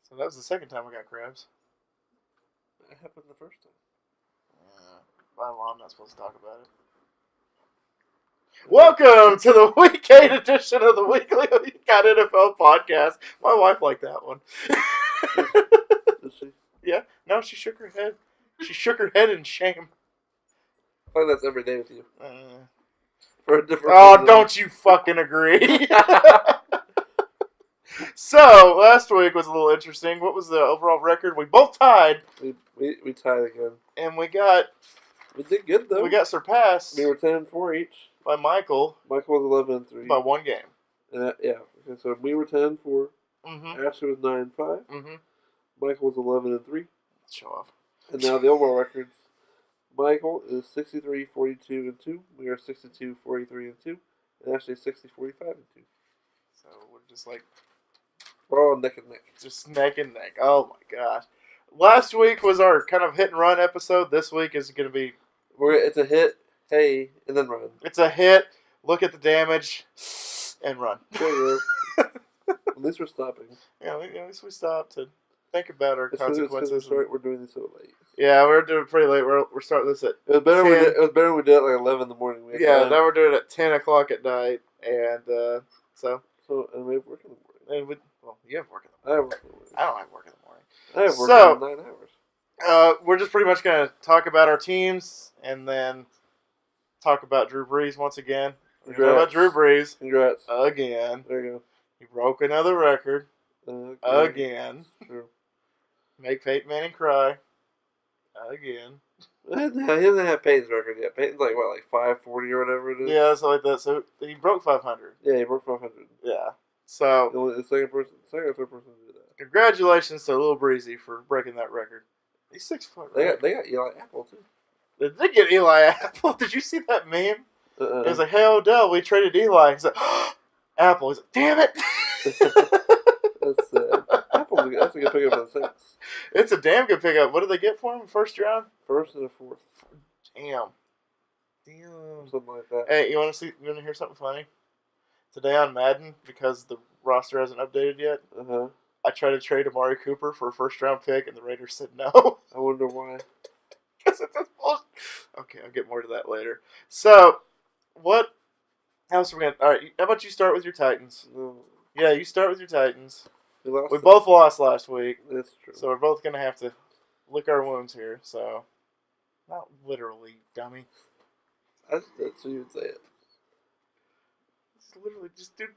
So that was the second time I got crabs. It happened the first time. Well, I'm not supposed to talk about it. Welcome to the Week 8 edition of the Weekly Week Got NFL podcast. My wife liked that one. Did she? Yeah. No, she shook her head. She shook her head in shame. I find that's every day with you. Uh, For a different oh, reason. don't you fucking agree. So, last week was a little interesting. What was the overall record? We both tied. We tied again. And we did good though. We got surpassed. We were 10-4 each. By Michael. Michael was 11-3. By one game. And yeah. Okay, so we were 10-4. Mm-hmm. Ashley was 9-5. Mm-hmm. Michael was 11-3. Show off. And now the overall records. Michael is 63-42-2. We are 62-43-2. And Ashley is 60-45-2. So we're just like. We're all neck and neck. Just neck and neck. Oh my gosh. Last week was our kind of hit and run episode. This week is going to be. It's a hit, hey, and then run. It's a hit, look at the damage, and run. At least we're stopping. Yeah, at least we stopped to think about our consequences. We're doing this so late. Yeah, we're doing it pretty late. We're starting this at. It was better. It was better when we did it like 11 in the morning. Now we're doing it at 10 o'clock at night, and so. And we have work in the morning. Well, you have work in I have work in the morning. I don't have work in the morning. I have work in 9 hours. We're just pretty much going to talk about our teams and then talk about Drew Brees once again. We're going to talk about Drew Brees. Congrats. Again. There you go. He broke another record. Okay. Again. True. Make Peyton Manning cry. Again. He doesn't have Peyton's record yet. Peyton's like 540 or whatever it is? Yeah, something like that. So he broke 500. Yeah, he broke 500. Yeah. So. The second or third person to do that. Congratulations to Lil Breezy for breaking that record. He's 6 foot. Right? They got Eli Apple too. They did get Eli Apple. Did you see that meme? It was like, hey Odell, we traded Eli. He's like, Apple. He's like, damn it. That's a good pickup for the Saints. It's a damn good pickup. What did they get for him? First round? First and a fourth. Damn. Something like that. Hey, you want to hear something funny? Today on Madden, because the roster hasn't updated yet, I tried to trade Amari Cooper for a first round pick, and the Raiders said no. I wonder why. Because it's just bullshit. Okay, I'll get more to that later. So, what else are we going to... All right, how about you start with your Titans? No. Yeah, you start with your Titans. We both lost last week. That's true. So we're both going to have to lick our wounds here. So, not literally, dummy. That's what you would say it.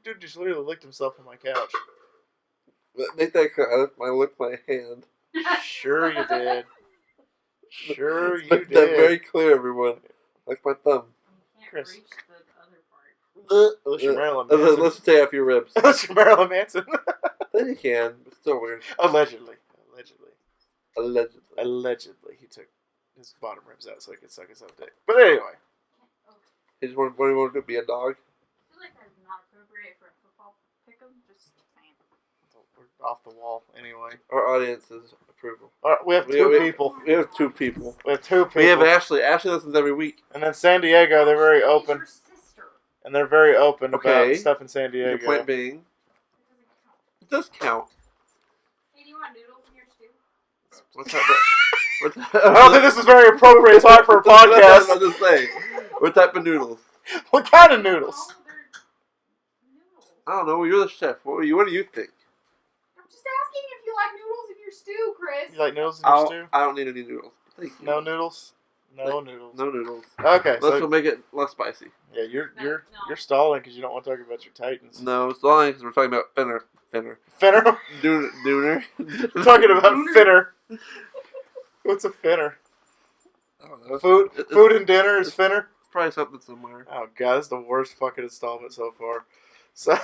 Dude just literally licked himself on my couch. Make that clear. I licked my hand. Sure you did. Sure you Make did. that very clear, everyone. Like my thumb. Chris. Reach the other part. Unless you're Marilyn Manson. Let's take off your ribs. Unless you're Marilyn Manson. Then you can. It's still weird. Allegedly. Allegedly. He took his bottom ribs out so he could suck his own dick. But anyway. He just wanted to be a dog. I feel like that's not appropriate for a football pick'em. Just saying. We're off the wall anyway. Our audience's approval. We have two people. We have two people. We have Ashley. Ashley listens every week. And then San Diego, they're very open. Your sister. And they're very open about stuff in San Diego. The point being, it does count. Hey, do you want noodles in your stew? What's that? I don't think this is very appropriate talk for a podcast. I'm just saying. What type of noodles? What kind of noodles? Oh, they're noodles. I don't know. You're the chef. What do you think? I'm just asking if you like noodles in your stew, Chris. You like noodles in your stew? I don't need any noodles. Thank you. No noodles? No noodles. No noodles. Okay. Let's make it less spicy. Yeah, you're stalling because you don't want to talk about your Titans. No, stalling because we're talking about Finner. Finner? Dooner. We're talking about Finner. What's a Finner? I don't know. Food and dinner is Finner? It's probably something somewhere. Oh, God, that's the worst fucking installment so far. So...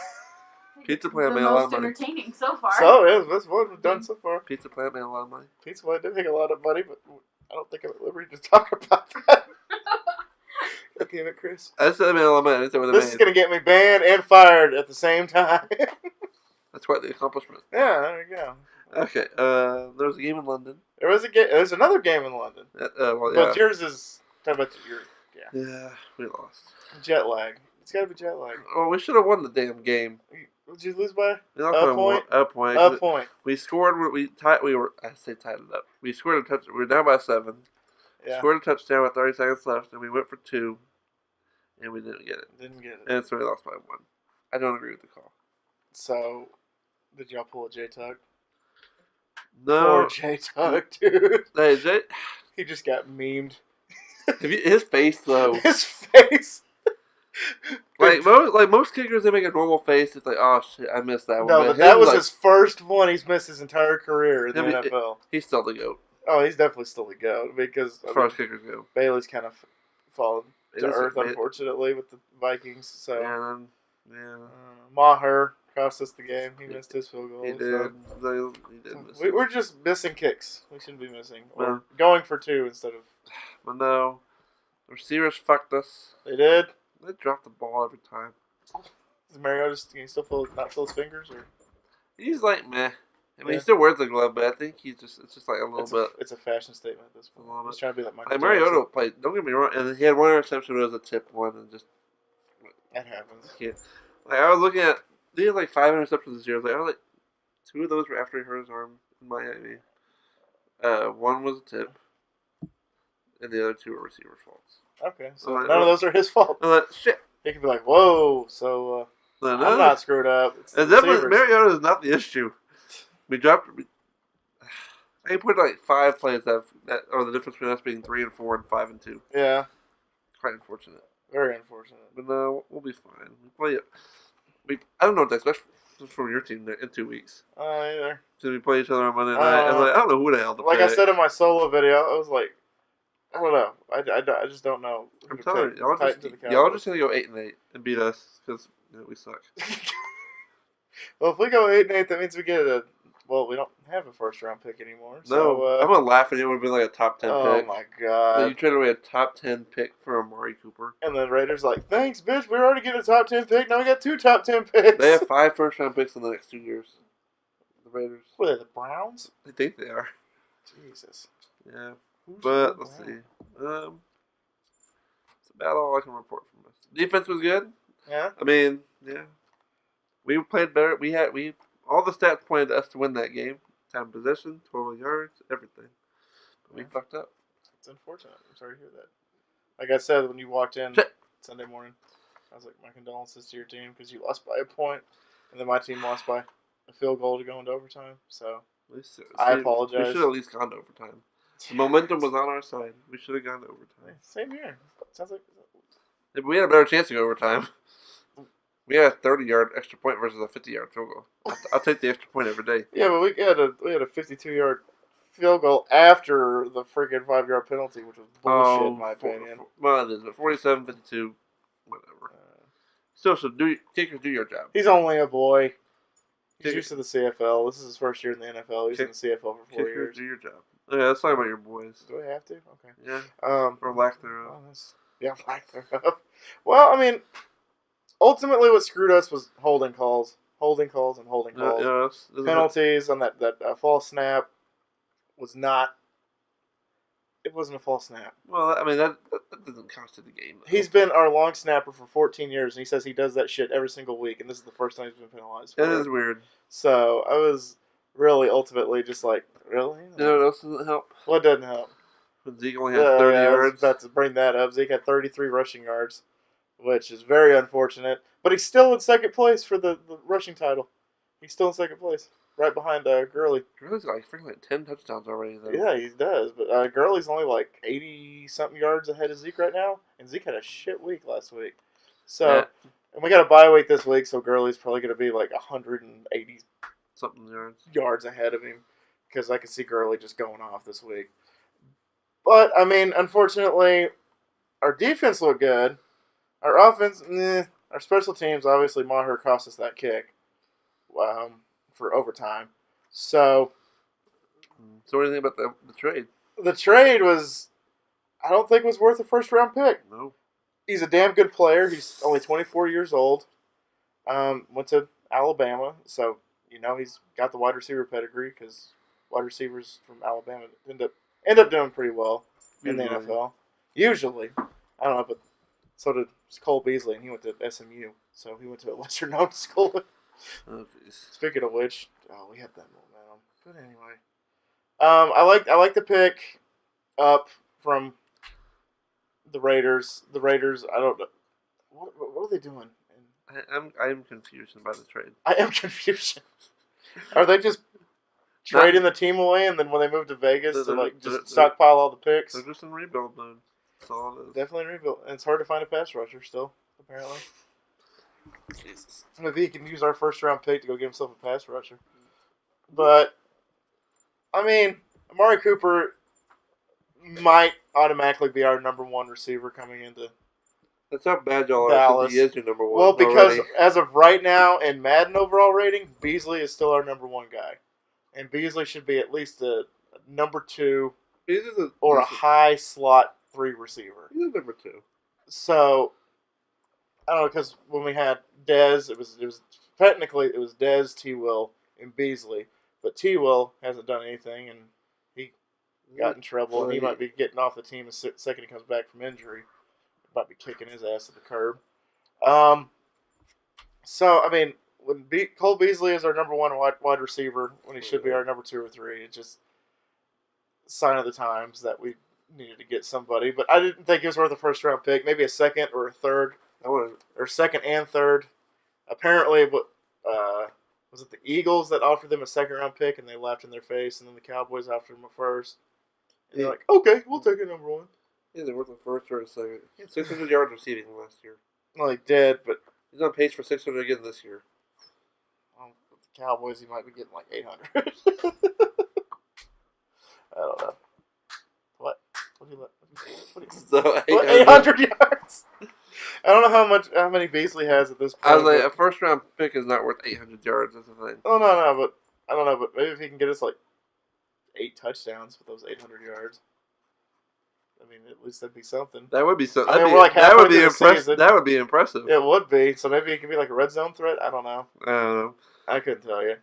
Pizza Planet made the a lot most of money. entertaining so far. So, yeah, that's what we've done so far. Pizza Planet made a lot of money. Pizza Planet did make a lot of money, but I don't think I'm at liberty to talk about that. God damn it, Chris. I said they made a lot of money. I didn't say what they This is going to get me banned and fired at the same time. That's quite the accomplishment. Yeah, there you go. Okay, there was a game in London. There's another game in London. Well, yeah. But yours is... Talk about your... Yeah. Yeah, we lost. Jet lag. It's got to be jet lag. Oh, we should have won the damn game. Did you lose by We lost a by point? A point. A point. We scored. We tied. I say tied it up. We scored a touch. We were down by 7. Yeah. Scored a touchdown with 30 seconds left, and we went for 2, and we didn't get it. Didn't get it. And so we lost by 1. I don't agree with the call. So, did y'all pull a J-Tug? No. Poor J-Tug, dude. Hey, Jay, He just got memed. his face though. His face. Most kickers, they make a normal face. It's like, oh shit, I missed that one. No, but him, that was his first one he's missed his entire career in the Yeah, NFL. He's still the GOAT Oh, he's definitely still the GOAT because as far as kickers go. Bailey's kind of fallen to It is- earth, it- unfortunately, with the Vikings. So And yeah, Maher cost us the game. He missed his field goal. he so- did. He did miss it. We're just missing kicks. We shouldn't be missing. Or Well- going for 2 instead of... But no, the receivers fucked us. They did? They dropped the ball every time. Is Mario just... Can he still not feel his fingers? Or He's like meh. I mean, Yeah. he still wears the glove, but I think he's just. It's just like a little bit. It's a fashion statement at this point. A little He's bit. trying to be like Michael Like Mariota Jackson. played. Don't get me wrong, and he had one interception. But it was a tip one, and just That happens. can't. Like I was looking at, he had like 5 interceptions this year. I was like, 2 of those were after he hurt his arm in Miami. One was a tip, and the other 2 were receiver faults. Okay, so Alright, none of well- those are his fault. I'm like, shit. He could be like, whoa, so No, I'm not screwed up. It's the And definitely, receivers. Mariota is not the issue. We dropped. I put like 5 plays that are the difference between us being 3 and 4 and 5 and 2. Yeah, Quite unfortunate. very unfortunate. But no, we'll be fine. We play it. I don't know what to expect from your team in 2 weeks. Either. So we play each other on Monday night. I don't know who the hell to Like pick. I said in my solo video, I was like, I don't know. I just don't know. who I'm to telling pick. you, y'all Titans or the just Cowboys. gonna go 8-8 and beat us because we suck. Well, if we go 8-8, that means we get a. Well, we don't have a first round pick anymore. No, So, I'm gonna laugh at you. It would have been like a top 10 oh pick. my So god! you traded away a top 10 pick for Amari Cooper. And then Raiders like, thanks, bitch. We already get a top 10 pick. Now we got 2 top 10 picks. They have 5 first-round picks in the next 2 years. The Raiders. What are they, the Browns? I think they are. Jesus. Yeah, Who's but the let's Browns? see. It's about all I can report from this. Defense was good. Yeah. I mean, yeah, we played better. All the stats pointed us to win that game. Time possession, 12 yards, everything. But we Yeah. fucked up. It's unfortunate. I'm sorry to hear that. Like I said, when you walked in Shit. Sunday morning, I was like, my condolences to your team because you lost by a point, and then my team lost by a field goal to go into overtime. So I apologize. We should have at least gone to overtime. The momentum was on our side. We should have gone to overtime. Same here. Sounds like If we had a better chance to go overtime. We had a 30-yard extra point versus a 50-yard field goal. I'll take the extra point every day. yeah, but we had a 52-yard field goal after the freaking 5-yard penalty, which was bullshit in my opinion. Well, it is, but 47-52, whatever. Still, should kickers do your job. He's only a boy. He's Kicker- used to the CFL. This is his first year in the NFL. He's in the CFL for 4 Kickers years. do your job. Yeah, let's talk about your boys. Do I have to? Okay. Yeah, Or or lack thereof. lack thereof. Well, I mean, ultimately, what screwed us was holding calls, and holding calls. Penalties on that false snap was not. It wasn't a false snap. Well, I mean that doesn't cost to the game. Though. He's been our long snapper for 14 years, and he says he does that shit every single week, and this is the first time he's been penalized for That is it. weird. So I was really ultimately just like, really? You know what else doesn't help? What doesn't help? When Zeke only has 30 I was yards. about to bring that up. Zeke had 33 rushing yards, which is very unfortunate. But he's still in second place for the rushing title. He's still in second place, right behind Gurley. Gurley's got like 10 touchdowns already. Though. Yeah, he does. But Gurley's only like 80-something yards ahead of Zeke right now. And Zeke had a shit week last week. So, Yeah. and we got a bye week this week, so Gurley's probably going to be like 180 Something yards. yards ahead of him. Because I can see Gurley just going off this week. But, I mean, unfortunately, our defense looked good. Our offense, Our special teams, obviously, Maher cost us that kick for overtime. So, So what do you think about the trade? the trade was, I don't think was worth a first-round pick. No. He's a damn good player. He's only 24 years old. Went to Alabama, so, he's got the wide receiver pedigree because wide receivers from Alabama end up doing pretty well in the Usually. NFL. Usually. I don't know, but so did Cole Beasley, and he went to SMU. So he went to a lesser-known school Oh, jeez. Speaking of which, we had that momentum. But anyway, I like the pick up from the Raiders. The Raiders, I don't know what are they doing. I'm confused by the trade. I am confused. Are they just trading the team away, and then when they move to Vegas, to like just stockpile all the picks? They're just in rebuild mode. That's all it is. Definitely rebuild. And it's hard to find a pass rusher still, apparently. Jesus. Maybe he can use our first round pick to go get himself a pass rusher. But I mean, Amari Cooper might automatically be our number one receiver coming into. That's how bad y'all are. Dallas. He is your number one. Well, because already. as of right now in Madden overall rating, Beasley is still our number one guy, and Beasley should be at least a number two or a high slot 3 receiver. He's a number 2. So I don't know, because when we had Dez, it was technically it was Dez, T. Will, and Beasley, but T. Will hasn't done anything, and he got in trouble, and he might be getting off the team the second he comes back from injury. Might be kicking his ass to the curb. So I mean, when Cole Beasley is our number one wide receiver, when he should be our number 2 or 3, it's just a sign of the times that we needed to get somebody. But I didn't think he was worth a first round pick. Maybe a second or a third, or second and third. Apparently, was it the Eagles that offered them a second round pick, and they laughed in their face, and then the Cowboys offered him a first. And they're like, okay, we'll take it number 1. Yeah, they're worth a first or a second. He had 600 yards receiving last year. Well, he did, but he's on pace for 600 again this year. With the Cowboys, he might be getting like 800. I don't know. What? So 800 yards? I don't know how many Beasley has at this point. I was like, a first round pick is not worth 800 yards. That's the thing. Oh no, but I don't know. But maybe if he can get us like 8 touchdowns with those 800 yards. I mean, at least that'd be something. That would be something. I mean, we're like that would be impressive. impressive. That would be impressive. It would be. So maybe it could be like a red zone threat. I don't know. I don't know. I couldn't tell you.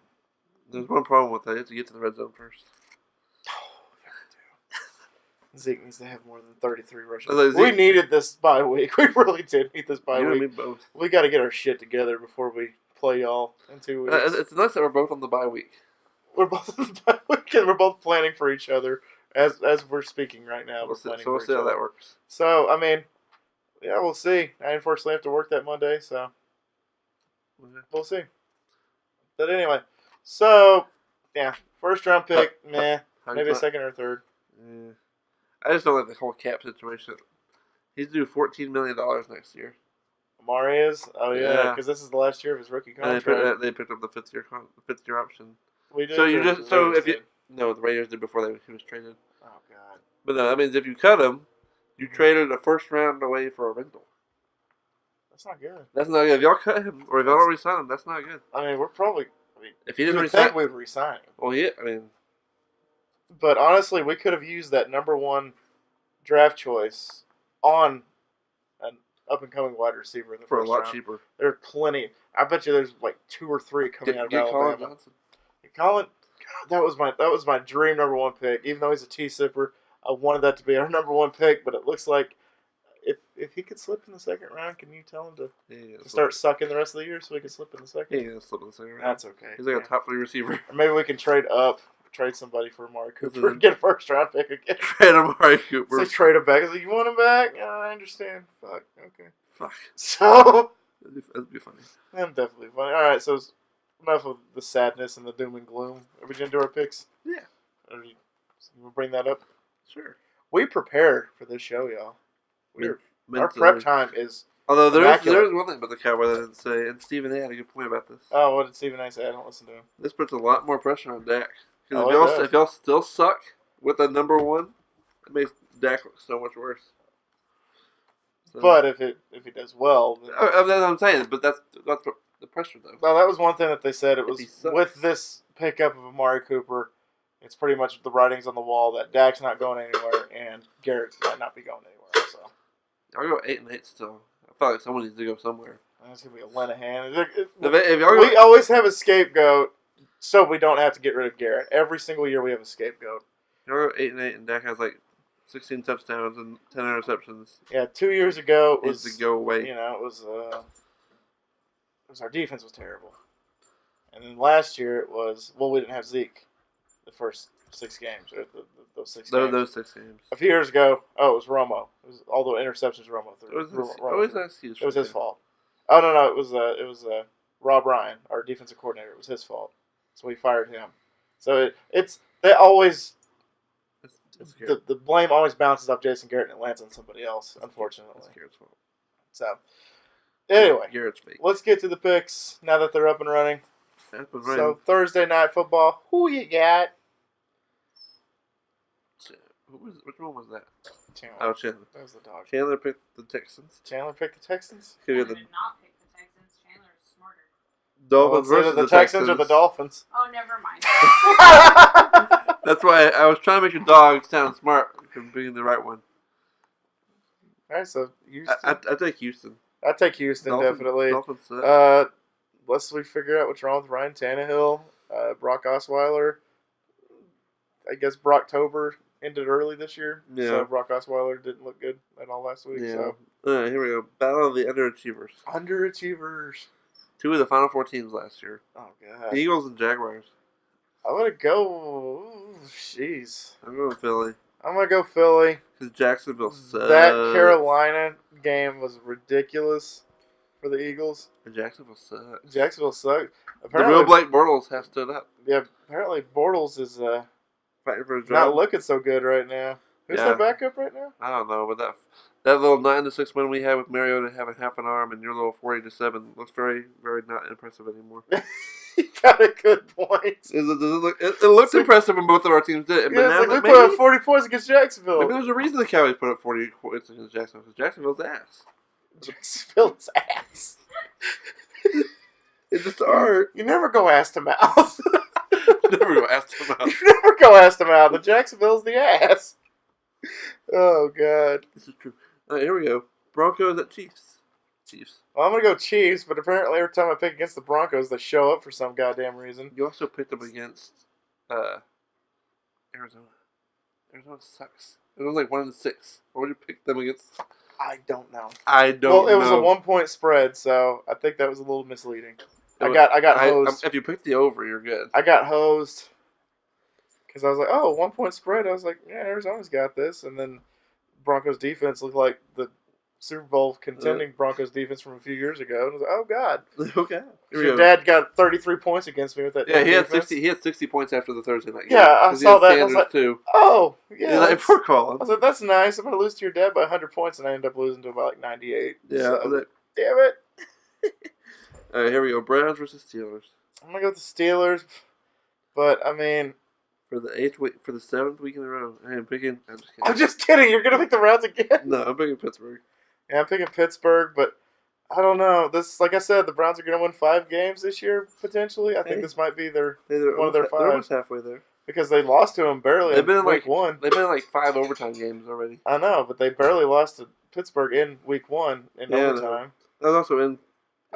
There's one problem with that. You have to get to the red zone first. Zeke needs to have more than 33 rushes. Like we needed this bye week. We really did need this bye you week. and me both. We got to get our shit together before we play y'all in 2 weeks. It's nice that we're both on the bye week. We're both on the bye week, and we're both planning for each other as we're speaking right now. We'll see how other. that works. So, I mean, yeah, we'll see. I unfortunately have to work that Monday, so we'll see. But anyway, so, yeah, first round pick, maybe a second or third. Yeah. I just don't like the whole cap situation. He's due $14 million next year. Amari is? Oh, yeah, because this is the last year of his rookie contract. And they picked up the fifth year option. We did. So the Raiders did before he was traded. Oh God! But no, I mean, if you cut him, you traded a first round away for a rental. That's not good. That's not good. If y'all cut him or if y'all don't resign him, that's not good. I mean, we're probably. If he doesn't resign, we'd resign him. Well, yeah, I mean. But honestly, we could have used that number 1 draft choice on an up and coming wide receiver in the for first a lot round. cheaper. There's plenty. I bet you there's like 2 or 3 coming out of Alabama. Colin Johnson. Colin, God, that was my dream number 1 pick. Even though he's a T sipper, I wanted that to be our number 1 pick. But it looks like if he could slip in the second round, can you tell him to start sucking the rest of the year so he can slip in the second? Yeah, slip in the second round. That's okay. He's like a top 3 receiver. Or maybe we can trade somebody for Amari Cooper and get a first round pick again. Trade Amari Cooper. So trade him back. He's like, you want him back? Yeah, I understand. Fuck. Okay. Fuck. So that'd be funny. That's definitely funny. All right. So enough of the sadness and the doom and gloom. Are we gonna do our picks? Yeah. We'll bring that up. Sure. We prepared for this show, y'all. Our prep time is. Although there's one thing about the Cowboys I didn't say, and Stephen A had a good point about this. Oh, what did Stephen A say? I don't listen to him. This puts a lot more pressure on Dak. Because if y'all still suck with the number 1, it makes Dak look so much worse. So, but if he does well, then... that's what I'm saying. But that's the pressure, though. Well, that was one thing that they said. It was with this pickup of Amari Cooper. It's pretty much the writings on the wall that Dak's not going anywhere and Garrett might not be going anywhere. So I'll go 8-8 still. I feel like someone needs to go somewhere. It's gonna be a Linehan. We always have a scapegoat, so we don't have to get rid of Garrett. Every single year we have a scapegoat. Y'all go 8-8, and Dak has like 16 touchdowns and 10 interceptions. Yeah, 2 years ago it was to go away. You know, it was our defense was terrible. And then last year it was, we didn't have Zeke the first 6 games, or those 6 games. Those 6 games. A few years ago, it was Romo. It was all the interceptions Romo threw. It was Romo always threw. an excuse. It was his fault. Oh no, it was Rob Ryan, our defensive coordinator. It was his fault, so we fired him. So they always It's Garrett. the blame always bounces off Jason Garrett and it lands on somebody else. Unfortunately, It's Garrett's fault. so anyway, Garrett's fake. let's get to the picks now that they're up and running. That's been So Thursday night football, who you got? Which one was that? Chandler. Oh, Chandler. That was the dog. Chandler picked the Texans. Chandler picked the Texans. Who Chandler got the did not pick the Texans. Chandler's smarter. Dolphins Well, it's versus either the Texans or the Dolphins. Oh, never mind. That's why I was trying to make your dog sound smart for being the right one. All right, so Houston. I take Houston. I take Houston Dolphins, definitely. Dolphins suck. Unless we figure out what's wrong with Ryan Tannehill, Brock Osweiler. I guess Brocktober ended early this year, Yeah. so Brock Osweiler didn't look good at all last week. Yeah. So All right, here we go. Battle of the underachievers. underachievers. 2 of the Final Four teams last year. Oh god, Eagles and Jaguars. I'm gonna go. Jeez, I'm going Philly. I'm gonna go Philly. Because Jacksonville sucks. That Carolina game was ridiculous for the Eagles. And Jacksonville sucks. Jacksonville sucked. The Apparently, real Blake Bortles has stood up. yeah. Apparently, Bortles is Fighting for a job. not looking so good right now. Who's Yeah. their backup right now? I don't know, but that little 9-6 win we had with Mariota having half an arm and your little 40-7 looks very, very not impressive anymore. You got a good point. It looked impressive when both of our teams did it. But Yeah, now it's like we maybe, put up 40 points against Jacksonville. maybe there's a reason the Cowboys put up 40 points against Jacksonville. Because Jacksonville's ass. Jacksonville's ass. It's just hard. You never go ass to mouth. Never go ask them out. You never go ass to mouth. The Jacksonville's the ass. Oh, God. This is true. Here we go. Broncos at Chiefs. Chiefs. Well, I'm going to go Chiefs, but apparently every time I pick against the Broncos, they show up for some goddamn reason. You also picked them against Arizona. Arizona sucks. It was like 1-6. What would you pick them against? I don't know. I don't know. Well, it was a 1-point spread, so I think that was a little misleading. I got hosed. If you pick the over, you're good. I got hosed because I was like, oh, 1-point spread. I was like, yeah, Arizona's got this. And then Broncos defense looked like the Super Bowl contending Broncos defense from a few years ago. And I was like, oh, God. Okay. Your dad got 33 points against me with that. Yeah, he had defense. 60. He had 60 points after the Thursday night game. Yeah, I 'Cause he saw had that. I was Sanders like, too. oh, Yeah, yeah. like, poor Colin. I was like, that's nice. I'm going to lose to your dad by 100 points, and I ended up losing to about like 98. Yeah. So, damn it. All right, here we go. Browns versus Steelers I'm going to go with the Steelers. But, I mean, for the 8th week, for the 7th week in a row. I'm picking. I'm just kidding. I'm just kidding. You're going to pick the Browns again? No, I'm picking Pittsburgh. Yeah, I'm picking Pittsburgh, but I don't know. This, like I said, the Browns are going to win 5 games this year, potentially. I think Hey. this might be their They're one of their They're 5. almost halfway there. Because they lost to them barely They've in been in, week like- 1. They've been in like 5 overtime games already. I know, but they barely lost to Pittsburgh in week 1 in Yeah, I know. overtime. That was also in.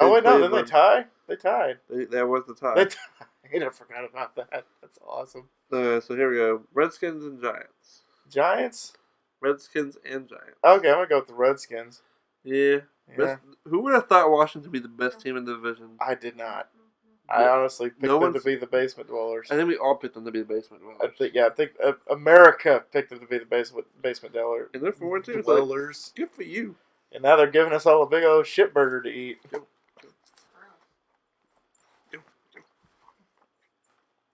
Oh, wait, no, didn't they Cleveland. tie? They tied. That was the tie. They tied. I forgot about that. That's awesome. So here we go. Redskins and Giants. Giants? Redskins and Giants. Okay, I'm going to go with the Redskins. Yeah. Yeah, Who would have thought Washington would be the best team in the division? I did not. I honestly picked No them to one's- be the basement dwellers. I think we all picked them to be the basement dwellers. I think America picked them to be the basement dweller. And they're 4-2. It's like, Dwellers. good for you. And now they're giving us all a big old shit burger to eat.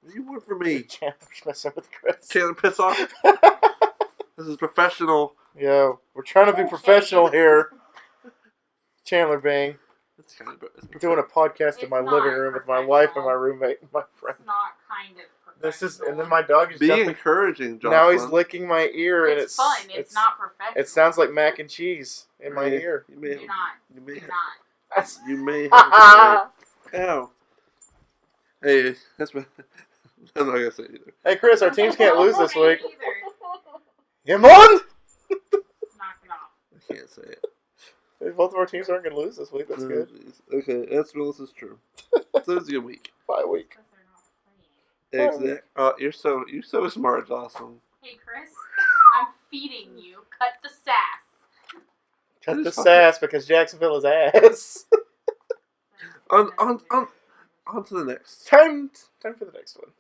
What do you want from me? Chandler's messing with Chris. Chandler, piss off. This is professional. Yo, we're trying to be professional here. Chandler Bing. It's kind of I'm doing a podcast in It's my not living room with my wife and professional. my roommate and my friend. It's not kind of This is, professional. and then my dog is Be jumping. encouraging, Jocelyn. Now he's licking my ear, and It's fun. It's not professional. It sounds like mac and cheese in my Yeah, ear. You may You're have. not. You may You're have. not. That's You may have. Ow. Hey, that's what. I'm not gonna say it either. Hey Chris, our teams can't lose this week. Either. You won? Knock it off. I can't say it. Both of our teams aren't going to lose this week. That's Oh, good. jeez. Okay, that's well, this is true. So it's a good week. Bye week. Because they're not playing. Exactly. You're so smart, Jocelyn. Hey, Chris. I'm feeding you. Cut the sass. Cut That the is fine. sass because Jacksonville is ass. On On to the next. Time for the next one.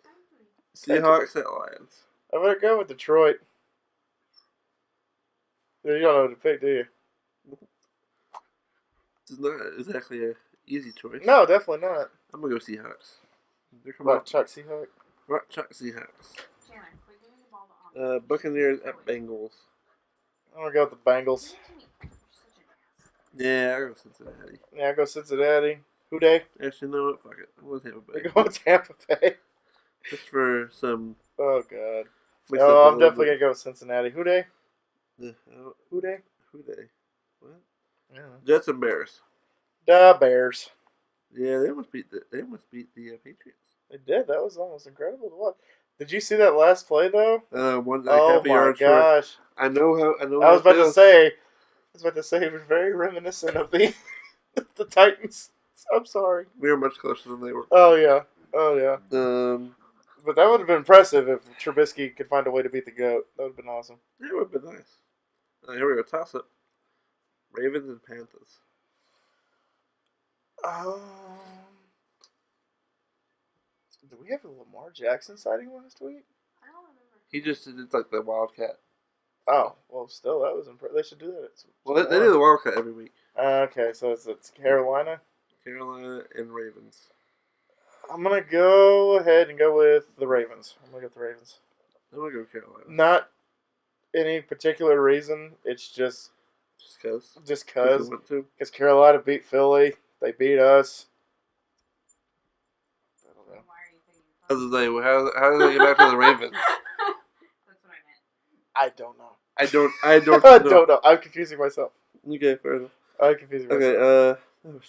Seahawks at Lions. I'm gonna go with Detroit. You don't know what to pick, do you? It's not exactly an easy choice. No, definitely not. I'm gonna go Seahawks. They're coming Rock Chuck Seahawk. Rock Chuck Seahawks. Chandler, quit giving the ball to Andre. Buccaneers at Bengals. I'm gonna go with the Bengals. You're such an ass. Yeah, I go Cincinnati. Yeah, I go Cincinnati. Who day? Actually, no, what? Fuck it. I'm gonna Tampa I Bay. go with Tampa Bay. Just for some. Oh god. mix Oh, up a I'm little definitely bit. gonna go with Cincinnati. Who day? Who Who day? they? What? Yeah. Jets and Bears. The Bears. Yeah, they must beat the Patriots. They did. That was almost incredible to watch. Did you see that last play though? One like Oh half a my yard short. gosh! I know how. I know. I how was it about to feels. say. It was very reminiscent of the the Titans. I'm sorry. We were much closer than they were. Oh yeah. Oh yeah. But that would have been impressive if Trubisky could find a way to beat the GOAT. That would have been awesome. It would have been nice. Here we go. Toss up. Ravens and Panthers. Did we have a Lamar Jackson sighting last week? I don't remember. He just did like the Wildcat. Oh, well, still, that was impressive. They should do that. Well, they do the Wildcat every week. Okay, so it's Carolina. Carolina and Ravens. I'm going to go ahead and go with the Ravens. I'm going to go with the Ravens. I'm gonna go Carolina. Not any particular reason. It's just Just because. Because Carolina beat Philly. They beat us. I don't know. Why are you thinking? How did they get back to the Ravens? That's what I meant. I don't know. I don't I know. don't know. I'm confusing myself. Okay, fair enough. I'm confusing myself. Okay, oh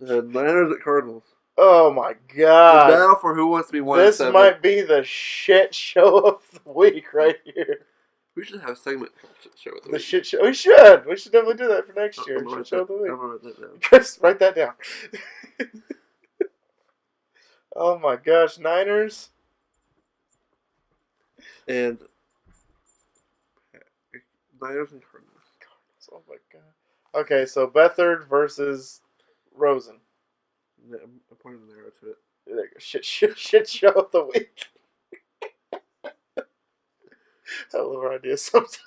shit. Niners at Cardinals. Oh my The god. battle for who wants to be 1-7. This might be the shit show of the week right here. We should have a segment called Shit Show of the The Week. shit show. We should. We should definitely do that for next I'm year. gonna Shit show write of the that- week. I'm gonna write that down. Chris, write that down. Oh my gosh, Niners. And Niners and Cardinals. Oh my god. Okay, so Beathard versus Rosen. Yeah, I'm pointing an arrow to it. There you go. Shit show of the week. I love our ideas sometimes.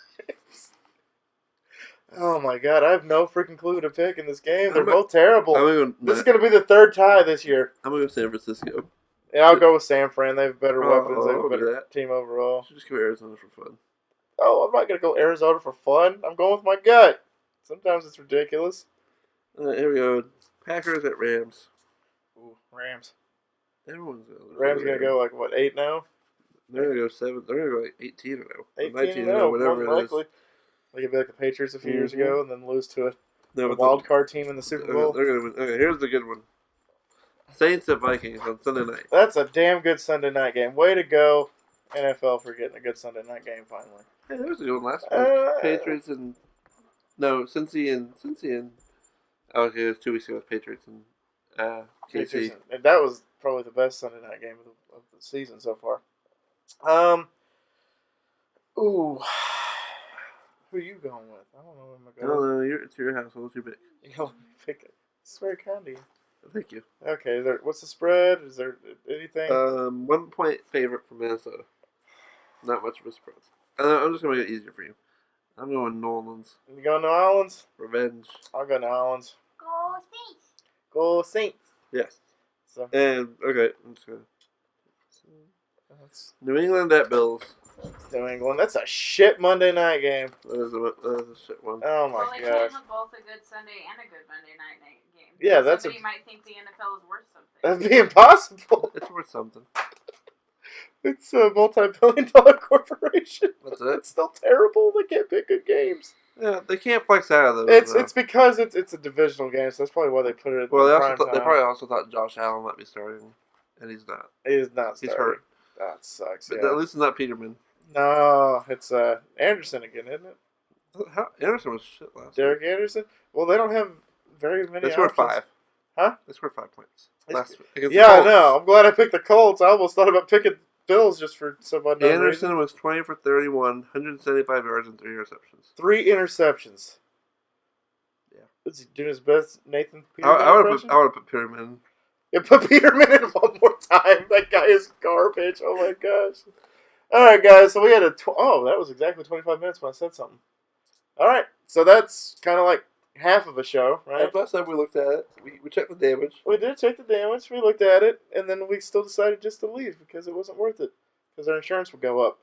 Oh my god, I have no freaking clue who to pick in this game. They're both terrible. I'm gonna This is going to be the third tie this year. I'm gonna go San Francisco. Yeah, I'll go with San Fran. They have better Oh, weapons. They have I'll a do better that. team overall. Should just go Arizona for fun. Oh, I'm not going to go Arizona for fun. I'm going with my gut. Sometimes it's ridiculous. Here we go. Packers at Rams. Ooh, Rams. Everyone's gonna lose. Rams going to go like, what, 8 now? They're gonna go 7. They're gonna go like 18 or 0. 18 19 now, whatever more it than is. likely. They could be like the Patriots a few years ago and then lose to No, a but wild card team in the Super Bowl. They're gonna win. Okay, here's the good one. Saints at Vikings on Sunday night. That's a damn good Sunday night game. Way to go, NFL, for getting a good Sunday night game finally. Hey, that was a good one last week. Patriots and Cincy and okay, it was 2 weeks ago with Patriots and KC. And that was probably the best Sunday night game of the season so far. Ooh. Who are you going with? I don't know who I'm I going don't know. It's your house. What's your pick? with. You know, pick it. It's very kind of you. Thank you. Okay, what's the spread? Is there anything? 1 point favorite for Minnesota. Not much of a spread. I'm just gonna make it easier for you. I'm going New Orleans. You going to New Orleans? Revenge. I'll go New Orleans. Go Saints. Go Saints. Yes. So, And okay, I'm just gonna. that's New England at Bills. New England. That's a shit Monday night game. That is a shit one. Oh Well, my they gosh. can have both a good Sunday and a good Monday night game. Yeah, that's Somebody might think the NFL is worth something. That'd be impossible. It's worth something. It's a multi-billion-dollar corporation. That's it. It's still terrible. They can't pick good games. Yeah, they can't flex out of those. It's because it's a divisional game, so that's probably why they put it. well, in they probably also thought Josh Allen might be starting, and he's not. He is not He's starting. hurt. That sucks. But Yeah. at least it's not Peterman. No, it's Anderson again, isn't it? Anderson was shit last Derek week. Anderson. Well, they don't have very many. They scored options. 5. Huh? They scored 5 points They last sc- week. against Yeah, the I Colts. know. I'm glad I picked the Colts. I almost thought about picking Bills just for some unknown reason. Anderson was 20 for 31, 175 yards and 3 interceptions. 3 interceptions. Yeah. Is he doing his best Nathan I Peterman would impression? have put Peterman. Yeah, put Peterman in one more time. That guy is garbage. Oh my gosh. All right, guys. So we had a. That was exactly 25 minutes when I said something. All right. So that's kind of like half of a show, right? Last time we looked at it, we checked the damage. We did check the damage. We looked at it, and then we still decided just to leave because it wasn't worth it. Because our insurance would go up.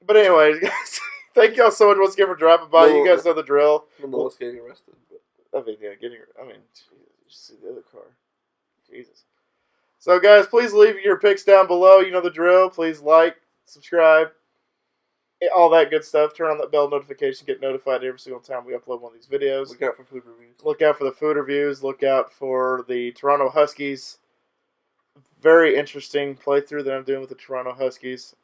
But anyways, guys, thank y'all so much once again for dropping by. You guys know the drill. Nonetheless, getting arrested. But. I mean, yeah, you see the other car. Jesus. So, guys, please leave your picks down below. You know the drill. Please like, subscribe, all that good stuff. Turn on that bell notification. Get notified every single time we upload one of these videos. Look out for food reviews. Look out for the food reviews. Look out for the Toronto Huskies. Very interesting playthrough that I'm doing with the Toronto Huskies.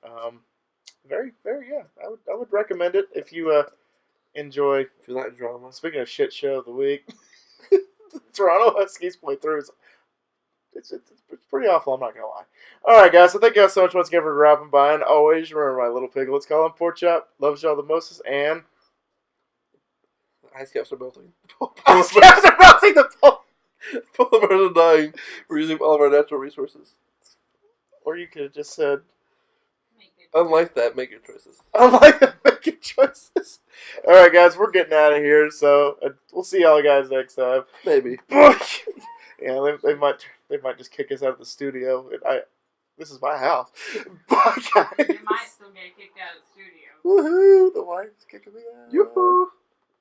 Very, very, yeah. I would recommend it if you enjoy. If you like drama. Speaking of shit show of the week, the Toronto Huskies playthrough is it's pretty awful. I'm not gonna lie. All right, guys. So thank you guys so much once again for dropping by, and always remember my little piglets. Call him Pork Chop. Loves y'all the mostest, and Ice caps are melting. ice caps are melting the pole. Polar bears are dying. We're using all of our natural resources. Or you could have just said, unlike that, make your choices. unlike that, make your choices. All right, guys. We're getting out of here. So we'll see y'all guys next time. Maybe. Yeah, they might just kick us out of the studio. This is my house. Bye, guys. You might still get kicked out of the studio. Woohoo! The wife's kicking me out. Yoo-hoo!